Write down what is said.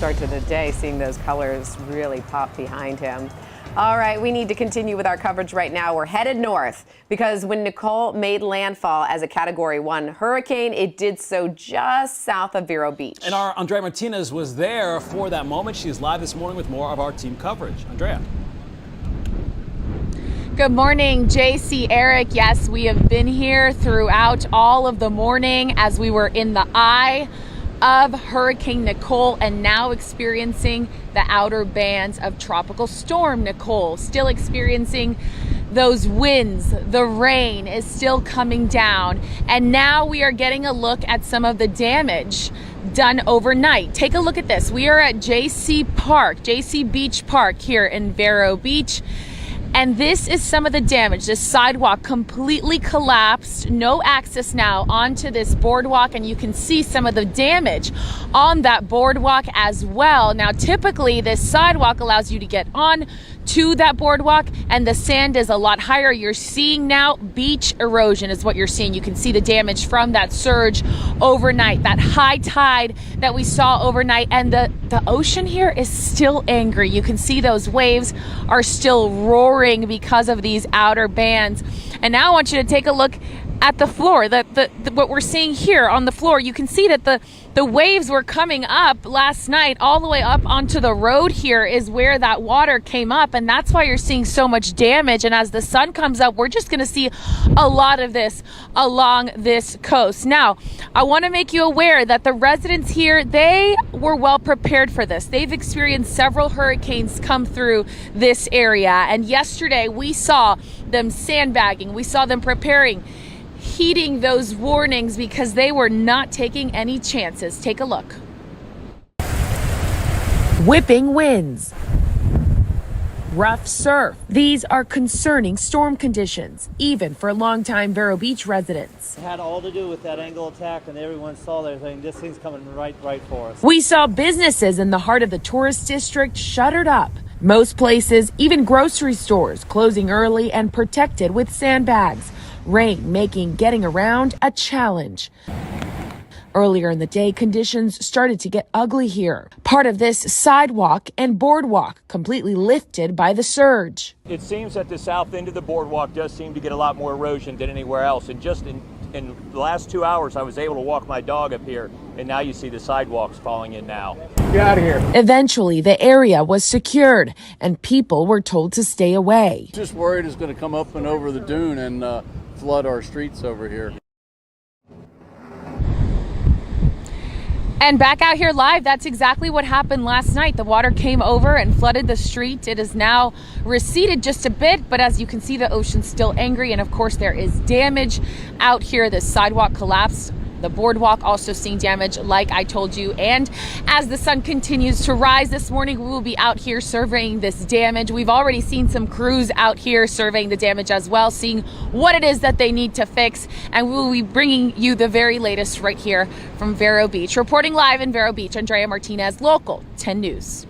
Start to the day, seeing those colors really pop behind him. All right, we need to continue with our coverage right now. We're headed north because when Nicole made landfall as a Category 1 hurricane, it did so just south of Vero Beach. And our Andrea Martinez was there for that moment. She's live this morning with more of our team coverage. Andrea. Good morning, JC, Eric. Yes, we have been here throughout all of the morning as we were in the eye of Hurricane Nicole and now experiencing the outer bands of Tropical Storm Nicole. Still experiencing those winds, the rain is still coming down, and now we are getting a look at some of the damage done overnight. Take a look at this. We are at JC Beach Park here in Vero Beach. And this is some of the damage. This sidewalk completely collapsed. No access now onto this boardwalk, and you can see some of the damage on that boardwalk as well. Now, typically this sidewalk allows you to get on to that boardwalk, and the sand is a lot higher. You're seeing now beach erosion is what you're seeing. You can see the damage from that surge overnight, that high tide that we saw overnight, and the ocean here is still angry. You can see those waves are still roaring because of these outer bands. And now I want you to take a look at the floor, what we're seeing here on the floor. You can see that the waves were coming up last night all the way up onto the road. Here is where that water came up, and that's why you're seeing so much damage. And as the sun comes up, we're just going to see a lot of this along this coast. Now, I want to make you aware that the residents here, they were well prepared for this. They've experienced several hurricanes come through this area, and yesterday we saw them sandbagging. We saw them preparing, heeding those warnings because they were not taking any chances. Take a look. Whipping winds, rough surf. These are concerning storm conditions, even for longtime Vero Beach residents. It had all to do with that angle attack, and everyone saw their thing. This thing's coming right for us. We saw businesses in the heart of the tourist district shuttered up. Most places, even grocery stores, closing early and protected with sandbags. Rain making getting around a challenge. Earlier in the day, conditions started to get ugly here. Part of this sidewalk and boardwalk completely lifted by the surge. It seems that the south end of the boardwalk does seem to get a lot more erosion than anywhere else. And just in the last 2 hours, I was able to walk my dog up here, and now you see the sidewalks falling in now. Get out of here. Eventually, the area was secured and people were told to stay away. Just worried it's going to come up and over the dune and flood our streets over here. And back out here live, that's exactly what happened last night. The water came over and flooded the street. It is now receded just a bit, but as you can see, the ocean's still angry. And of course, there is damage out here. The sidewalk collapsed. The boardwalk also seeing damage, like I told you. And as the sun continues to rise this morning, we will be out here surveying this damage. We've already seen some crews out here surveying the damage as well, seeing what it is that they need to fix. And we will be bringing you the very latest right here from Vero Beach. Reporting live in Vero Beach, Andrea Martinez, Local 10 News.